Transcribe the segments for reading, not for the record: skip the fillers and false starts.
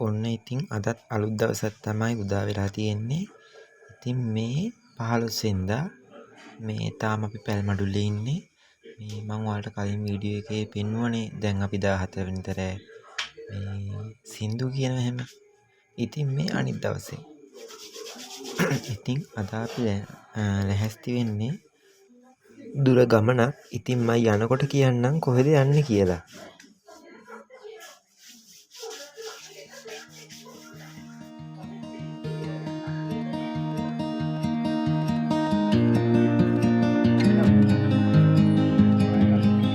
ඔන්න ඉතින් අදත් අලුත් දවසක් තමයි උදා වෙලා තියෙන්නේ. ඉතින් මේ 15 වෙනිදා මේ තාම අපි පැල්මඩුල්ලේ ඉන්නේ. මේ මම ඔයාලට කලින් වීඩියෝ එකේ පෙන්නුවනේ දැන් අපි 14 වෙනිදා රෑ මේ සින්දු කියනවා එහෙම. ඉතින් මේ අනිත් දවසේ. ඉතින් අද අපි ලැහැස්ති වෙන්නේ දුර ගමනක්. ඉතින් මම යනකොට කියන්නම් කොහෙද යන්නේ කියලා.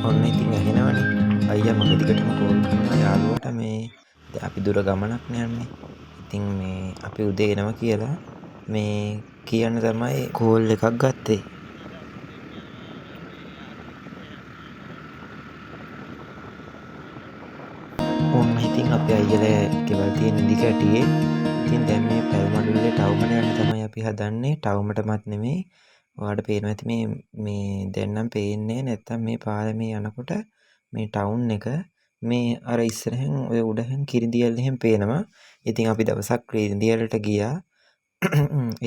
ඔන්න ඉතින් ඇහෙනවනේ අයියා මම දිගටම කෝල් කරනවා යාළුවාට මේ අපි දුර ගමනක් යන්නේ. ඉතින් මේ අපි උදේ එනවා කියලා මේ කියන්න තමයි කෝල් එකක් ගත්තේ. ඔන්න ඉතින් අපි අයියලා ගෙවල් තියෙන දිගටියේ ඉතින් දැන් මේ පැල්මඩුල්ලේ ටවුමට යන්න තමයි අපි හදන්නේ. ටවුමටමත් නෙමෙයි. ඔයාලට පේනවා ඇති මේ දැන් නම් පේන්නේ නැත්තම් මේ පාරේ මේ යනකොට මේ ටවුන් එක මේ අර ඉස්සරහෙන් ඔය උඩහෙන් කිරිඳියල් එහෙම පේනවා. ඉතින් අපි දවසක් කිරිඳියලට ගියා.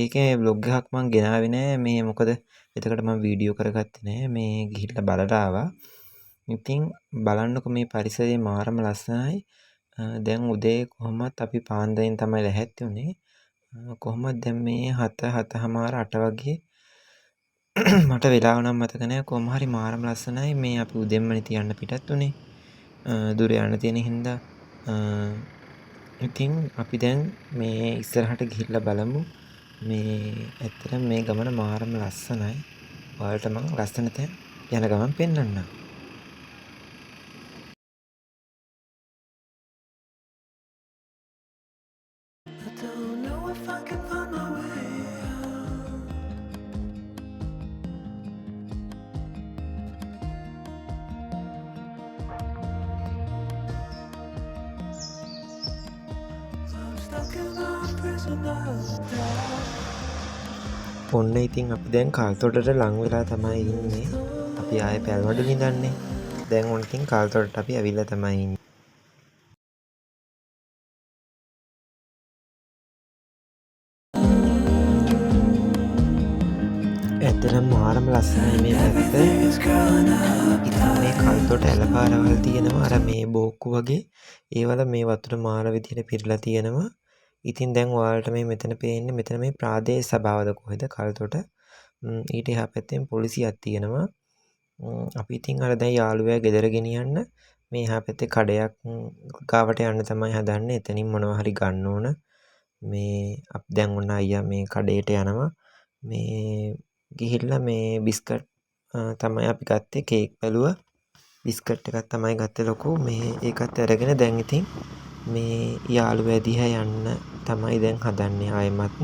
ඒකේ vlog එකක් මම ගෙනාවේ නෑ මේ මොකද එතකොට මම වීඩියෝ කරගත්තේ නෑ. මේ ගිහිල්ලා බලලා ආවා. ඉතින් බලන්නකො මේ පරිසරය මාරම ලස්සනයි. දැන් උදේ කොහොමත් අපි පාන්දරින් තමයි ලැහැත්ති උනේ. කොහොමද දැන් මේ 7:08 වගේ මට වෙලාව නම් මතක නෑ. කොහොම හරි මාරම ලස්සනයි. මේ අපි උදෙන්මනේ තියන්න පිටත් උනේ. දුර යන්න තියෙන හින්දා ඉතින් අපි දැන් මේ ඉස්සරහට ගිහිල්ලා බලමු. මේ ඇත්තටම මේ ගමන මාරම ලස්සනයි. ඔයාලට මම ලස්සන තැන් යන ගමන් පෙන්නන්නම්. ඔන්න ඉතින් අපි දැන් කාල්තොටට ලං වෙලා තමයි ඉන්නේ. අපි ආයේ පැල්මඩුල්ලේ ඉඳන්නේ. දැන් ඔන්න ඉතින් කාල්තොටට අපි ඇවිල්ලා තමයි ඉන්නේ. ඇත්තටම මාරම ලස්සනයි මේ පැත්ත. ඉතින් මේ කාල්තොට ඇලපාරවල් තියෙනවා අර මේ බෝක්කු වගේ. ඒවල මේ වතුර මාර විදිහට පිරලා තියෙනවා. ඉතින් දැන් ඔයාලට මේ මෙතන පේන්නේ මෙතන මේ ප්‍රාදේශ සභාවද කොහෙද කල්තොට ඊට එහා පැත්තෙන් පොලිසියක් තියෙනවා. අපි ඉතින් අර දැන් යාළුවා ගෙදර ගෙනියන්න මේ එහා පැත්තේ කඩයක් ගාවට යන්න තමයි හදන්නේ. එතනින් මොනවා හරි ගන්න ඕන. මේ අපි දැන් ඔන්න අයියා මේ කඩේට යනවා. මේ ගිහිල්ලා මේ බිස්කට් තමයි අපි ගත්තේ. කේක් බැලුවා. බිස්කට් එකක් තමයි ගත්තේ ලොකු. මේ ඒකත් අරගෙන දැන් ඉතින් මේ යාළුවා දිහා යන්න තමයි දැන් හදන්නේ ආයෙමත්.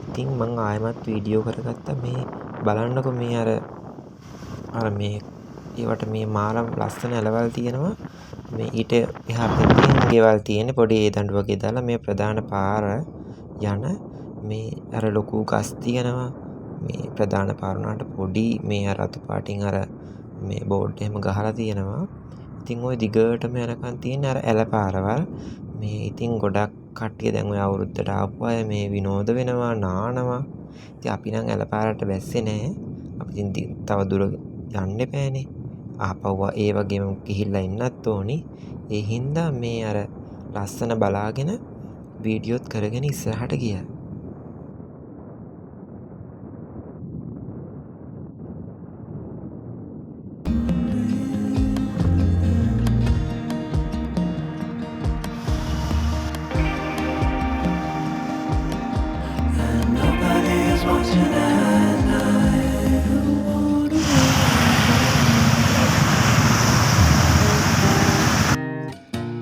ඉතින් මම ආයෙමත් වීඩියෝ කරගත්තා. මේ බලන්නකො මේ අර මේ ඒවට මේ මාරම ලස්සන ඇලවල් තියෙනවා. මේ ඊට එහා පැත්තෙන් ගෙවල් තියෙන්නේ පොඩි ඒ දඬු වගේ දාලා මේ ප්‍රධාන පාර යන මේ අර ලොකු ගස් තියෙනවා. මේ ප්‍රධාන පාර උනාට පොඩි මේ අර අතු පාටින් අර මේ බෝඩ් එහෙම ගහලා තියෙනවා. ඉතින් ওই දිගටම යනකන් තියෙන අර ඇල පාරවල් මේ ඉතින් ගොඩක් කට්ටිය දැන් ඔය අවුරුද්දට ආපු අය මේ විනෝද වෙනවා නානවා. ඉතින් අපි නම් ඇල පාරට බැස්සේ නෑ. අපි ඉතින් තව දුර යන්න බෑනේ. ආපහු ඒ වගේම ගිහිල්ලා ඉන්නත් ඕනි. ඒ හින්දා මේ අර ලස්සන බලාගෙන වීඩියෝත් කරගෙන ඉස්සරහට ගියා.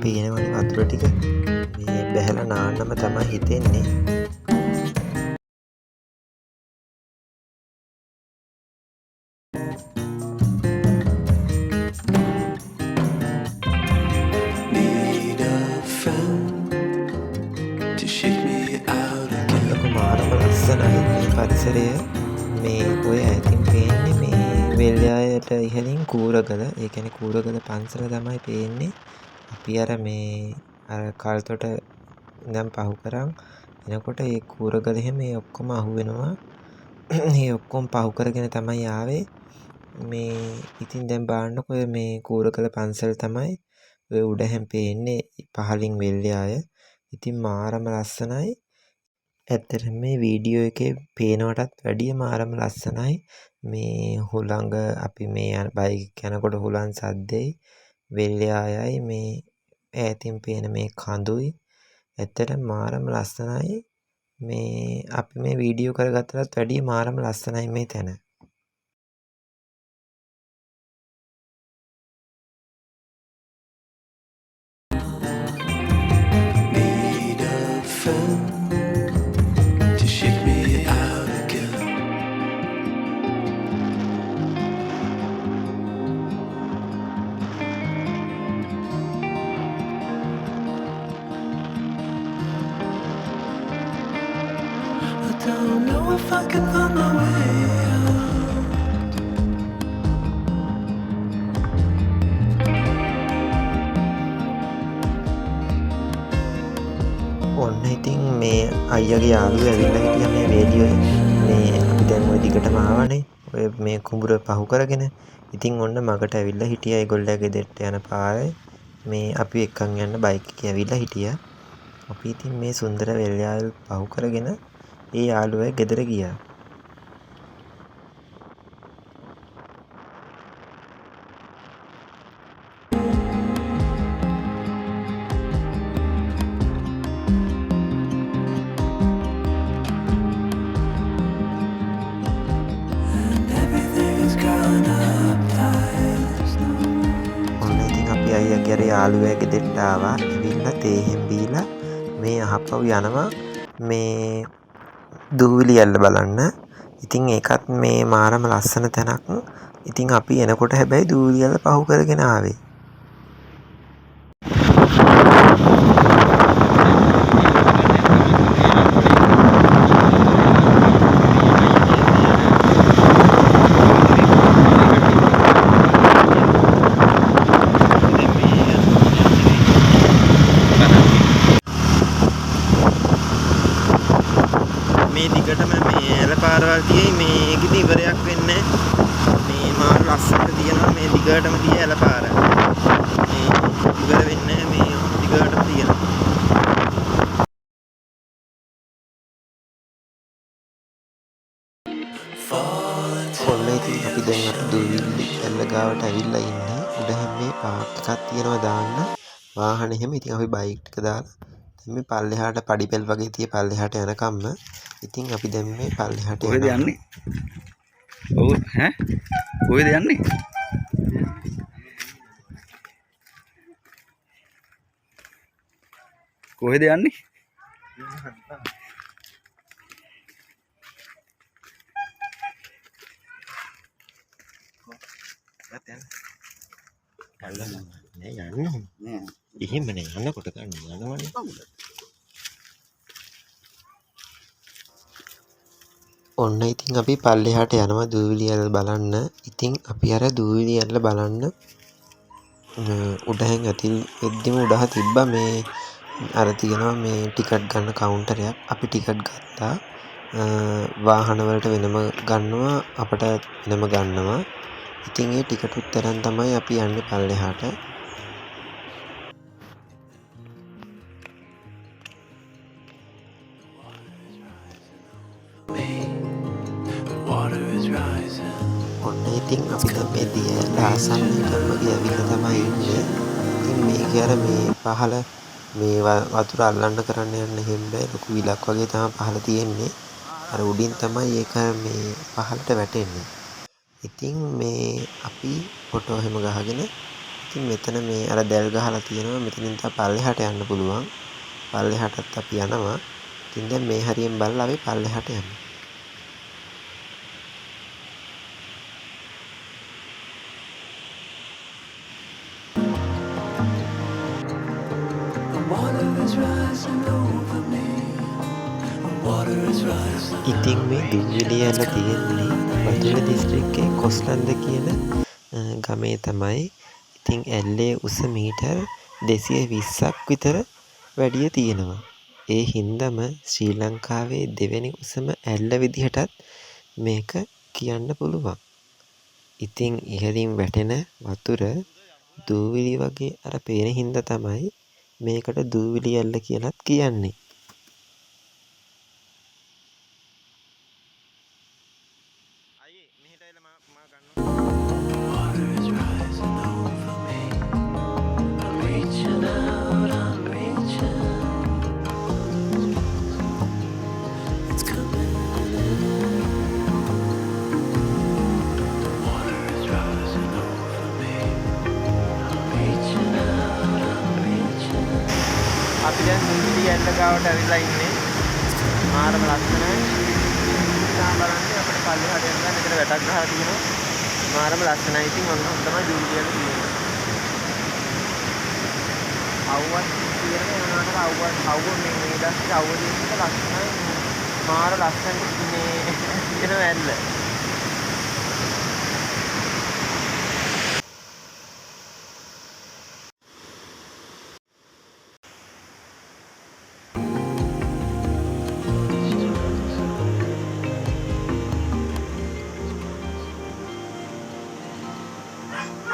පේනවනේ වතුර ටික මේ බැහැලා නාන්නම තමයි හිතෙන්නේ. මාරම ලස්සනයි මේ පරිසරය. මේ ඔය ඈතින් පේන්නේ මේ වෙල්යායට ඉහළින් කූරගල. ඒ කියන්නේ කූරගල පන්සල තමයි පේන්නේ. අපි අර මේ අර කල්තොට දැන් පහු කරන් එනකොට ඒ කූරගල එහෙම මේ ඔක්කොම අහු වෙනවා. ඒ ඔක්කොම පහු කරගෙන තමයි ආවේ. මේ ඉතින් දැන් බලන්නකො මේ කූරගල පන්සල තමයි ඔය උඩ හැම පේන්නේ පහලින් වෙල්යාය. ඉතින් මාරම ලස්සනයි. ඇත්තටම මේ වීඩියෝ එකේ පේනවටත් වැඩිය මාරම ලස්සනයි. මේ හුළඟ අපි මේ බයික් යනකොට හුළං සද්දෙයි වෙල්යායයි මේ ඈතින් පේන මේ කඳුයි. ඇත්තටම මාරම ලස්සනයි. මේ අපි මේ වීඩියෝ කරගත්තටත් වැඩිය මාරම ලස්සනයි මේ තැන. Don't know if I can find my way out. ඔන්න ඉතින් මේ අයියගේ යාළුවෝ ඇවිල්ලා හිටියා මේ වීඩියෝ මේ අපි දැන් ওই දිගටම ආවනේ. ඔය මේ කුඹුර පහු කරගෙන. ඉතින් ඔන්න මගට ඇවිල්ලා හිටියා ඒගොල්ලෝ ගෙදරට යන පාරේ. මේ අපි එක්කන් යන්න බයික් එකේ ඇවිල්ලා හිටියා. අපි ඉතින් මේ සුන්දර වෙල්යාවල් පහු කරගෙන ඒ යාළුවා ගෙදර ගියා. ඔන්න ඉතින් අපි අයියාගේ අර යාළුවා ගෙදරට ආවා. ඇවිල්ලා තේ හැම් බීලා මේ අහපව යනවා මේ දූවිලි ඇල්ල බලන්න. ඉතින් ඒකත් මේ මාරම ලස්සන තැනක්. ඉතින් අපි එනකොට හැබැයි දූවිලි ඇල්ල පහු කරගෙන ආවේ. මේ දිගටම මේ ඇල පාරවල් තියෙයි මේකෙදි ඉවරයක් වෙන්නේ මේ මාර ලස්සනට තියෙනවා මේ දිගටම තිය ඇල පාර මේ ඉවර වෙන්නේ මේ දිගටම තියෙනවා. ඔන්න ඉතින් අපි දැන් අර දූවිලි ඇල්ල ගාවට ඇවිල්ලා ඉන්නේ. උඩ හැම මේ පාක් එකක් තියෙනවා දාන්න වාහන එහෙම. ඉතින් අපි බයික් එක දාලා දැන් මේ පල්ලෙහාට පඩිපෙල් වගේ තිය පල්ලෙහාට යනකම්ම ඉතින් අපි දැන් මේ පල්ලෙහාට කොහෙද යන්නේ? ඔව් ඈ කොහෙද යන්නේ? කොහෙද යන්නේ? නෑ යන්න නෑ. එහෙම නෑ යනකොට ගන්න යනවනේ. ඔන්න ඉතින් අපි පල්ලෙහාට යනවා දූවිලි ඇල්ල බලන්න. ඉතින් අපි අර දූවිලි ඇල්ල බලන්න උඩහැන් ඇතිල් වෙද්දිම උඩහ තිබ්බා මේ අර තියෙනවා මේ ටිකට් ගන්න කවුන්ටරයක්. අපි ටිකට් ගත්තා. වාහන වලට වෙනම ගන්නවා අපට වෙනම ගන්නවා. ඉතින් ඒ ටිකට් උත්තරන් තමයි අපි යන්නේ පල්ලෙහාට. ඔන්න ඉතින් අපි දැන් මේ දියඇල්ල ආසන්නයටම ගියවිලා තමයි ඉන්නේ. ඉතින් මේක අර මේ පහළ මේ වතුර අල්ලන්න කරන්න යන්න එහෙම බෑ. ලොකු විලක් වගේ තමයි පහළ තියෙන්නේ. අර උඩින් තමයි ඒක මේ පහළට වැටෙන්නේ. ඉතින් මේ අපි ෆොටෝ එහෙම ගහගෙන ඉතින් මෙතන මේ අර දැල් ගහලා තියෙනවා. මෙතනින් තමයි පල්ලෙහාට යන්න පුළුවන්. පල්ලෙහාටත් අපි යනවා. ඉතින් දැන් මේ හරියෙන් බලලා අපි පල්ලෙහාට යනවා. ඉතින් මේ දූවිලි ඇල්ල තියෙන්නේ බදුල්ල දිස්ත්‍රික්කයේ කොස්ලන්ද කියන ගමේ තමයි. ඉතින් ඇල්ලේ උස මීටර් 220ක් විතර වැඩිය තියෙනවා. ඒ හින්දම ශ්‍රී ලංකාවේ දෙවෙනි උසම ඇල්ල විදිහටත් මේක කියන්න පුළුවන්. ඉතින් ඉහළින් වැටෙන වතුර දූවිලි වගේ අර පේන හින්දා තමයි මේකට දූවිලි ඇල්ල කියලත් කියන්නේ. Water is rising over me. I'm reaching out, I'm reaching. It's coming in. Water is rising over me. I'm reaching out, I'm reaching. අපි දැන් දූවිලි ඇල්ල ගාවට ඇවිල්ලා ඉන්නේ. මාරම ලස්සනයි. ඉතින් බලන්න අපිට පල්ලෙහාට යනවා මෙතන වැටක් ගහලා තියෙනවා. මාරම ලස්සනයි. ඉතින් ඔන්න තමයි දූවිලි ඇල්ල තියෙන්නේ. අවුවත් තියෙන යනවාට අවුව මේ දැස්සේ අවුව තියෙන ලස්සනයි. මාර ලස්සනයි මේ තියෙන ඇල්ල.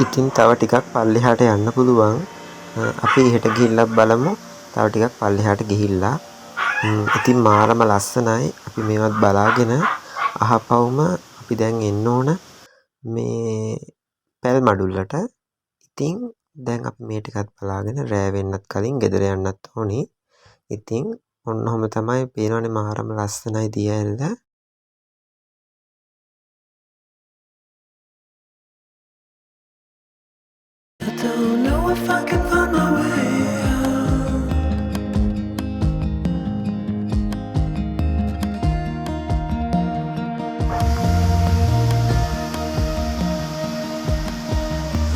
ඉතින් තව ටිකක් පල්ලෙහාට යන්න පුළුවන්. අපි එහෙට ගිහිල්ලා බලමු. තව ටිකක් පල්ලෙහාට ගිහිල්ලා. ඉතින් මාරම ලස්සනයි. අපි මේවත් බලාගෙන අහපවුම අපි දැන් එන්න ඕන මේ පැල් මඩුල්ලට. ඉතින් දැන් අපි මේ ටිකත් බලාගෙන රෑ වෙන්නත් කලින් ගෙදර යන්නත් ඕනි. ඉතින් ඔන්න ඔහම තමයි පේනවනේ මාරම ලස්සනයි දිය ඇල්ල. I don't know if I can find my way out.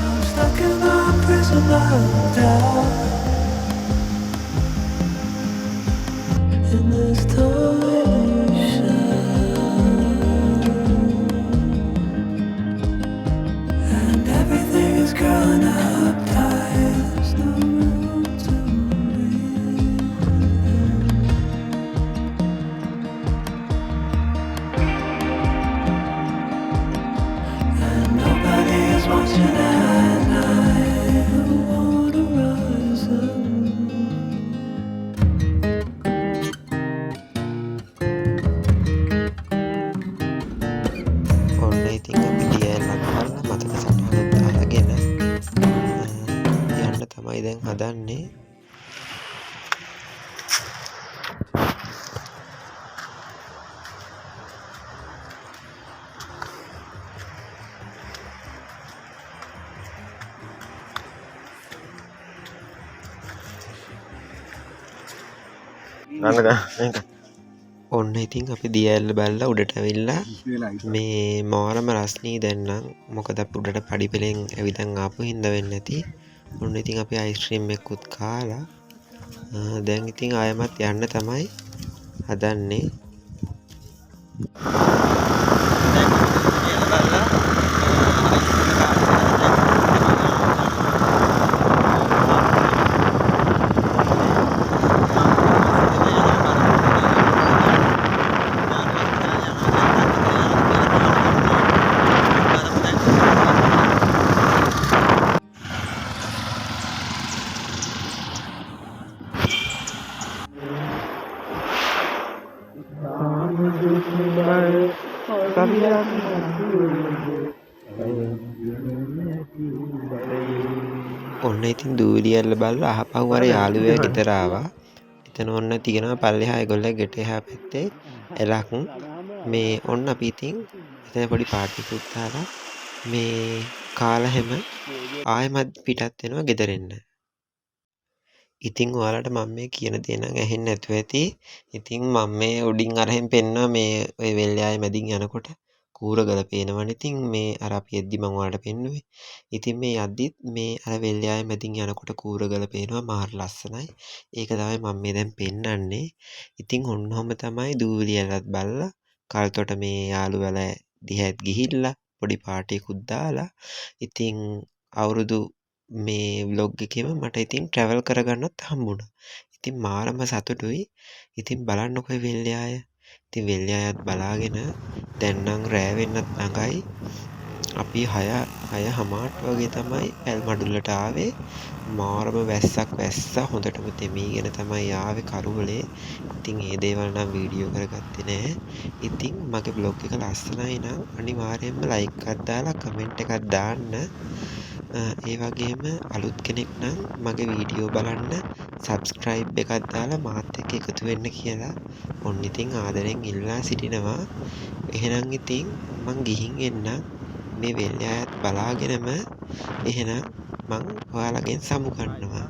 I'm stuck in a prison of doubt. In this torsion, and everything is growing up tight. There's no room to breathe. And nobody is watching at night. I wanna rise up. ඔන්න ඉතින් අපි දිය ඇල්ලක් බලලා මතක සටහනත් අරගෙන යන්න තමයි දැන් හදන්නේ. ඔන්න ඉතින් අපි දිය ඇල්ල බලලා උඩට ඇවිල්ලා මේ මාරම රස්නී දැන් නම් මොකද අපි උඩට පඩි පෙලෙන් ඇවිදන් ආපු හින්දා වෙන්නේ නැති. ඔන්න ඉතින් අපි අයිස්ක්‍රීම් එකකුත් කාලා දැන් ඉතින් ආයෙමත් යන්න තමයි හදන්නේ. ඔන්න ඉතින් දූවිලි ඇල්ල බලලා අහපහු අර යාළුවයා ගෙදර ආවා. එතන ඔන්න තියෙනවා පල්ලෙහා ඒගොල්ලෝ ගෙට එහා පැත්තේ එලක්. මේ ඔන්න අපි ඉතින් එතන පොඩි පාටිකුත් දාලා මේ කාලා හැම ආයෙමත් පිටත් වෙනවා ගෙදර එන්න. ඉතින් ඔයාලට මම මේ කියන දේ නම් ඇහෙන්නේ නැතුව ඇති. ඉතින් මම මේ උඩින් අරහෙන් පෙන්නවා මේ ඔය වෙල්යාවේ මැදින් යනකොට කූරගල පේනවනේ. ඉතින් මේ අර අපි එද්දි මම ඔයාලට පෙන්නුවේ. ඉතින් මේ යද්දිත් මේ අර වෙල්යාවේ මැදින් යනකොට කූරගල පේනවා මාර ලස්සනයි. ඒක තමයි මම මේ දැන් පෙන්වන්නේ. ඉතින් ඔන්නෝම තමයි දූවිලි ඇලත් බලලා කල්තොට මේ යාළුවලා දිහත් ගිහිල්ලා පොඩි පාටියකුත් දාලා ඉතින් අවුරුදු මේ vlog එකේම මට ඉතින් travel කරගන්නත් හම්බුණා. ඉතින් මාරම සතුටුයි. ඉතින් බලන්නකො වෙල්යාය. ඉතින් වෙල්යායත් බලාගෙන දැන් නම් රෑ වෙන්නත් ළඟයි. අපි 6 හමාරට වගේ තමයි පැල්මඩුල්ලට ආවේ. මාරම වැස්සක් වැස්සා හොඳටම තෙමීගෙන තමයි ආවේ කරුවලේ. ඉතින් ඒ දේවල් නම් වීඩියෝ කරගත්තේ නෑ. ඉතින් මගේ බ්ලොග් එක ලස්සනයි නම් අනිවාර්යයෙන්ම ලයික් එකක් දාලා කමෙන්ට් එකක් දාන්න. ඒ වගේම අලුත් කෙනෙක් නම් මගේ වීඩියෝ බලන්න සබ්ස්ක්‍රයිබ් එකක් දාලා මාත් එක්ක එකතු වෙන්න කියලා ඔන්න ඉතින් ආදරෙන් ඉල්ලා සිටිනවා. එහෙනම් ඉතින් මං ගිහින් එන්නම්. මේ වෙල්යායත් බලාගෙනම එහෙනම් මං ඔයාලගෙන් සමු ගන්නවා.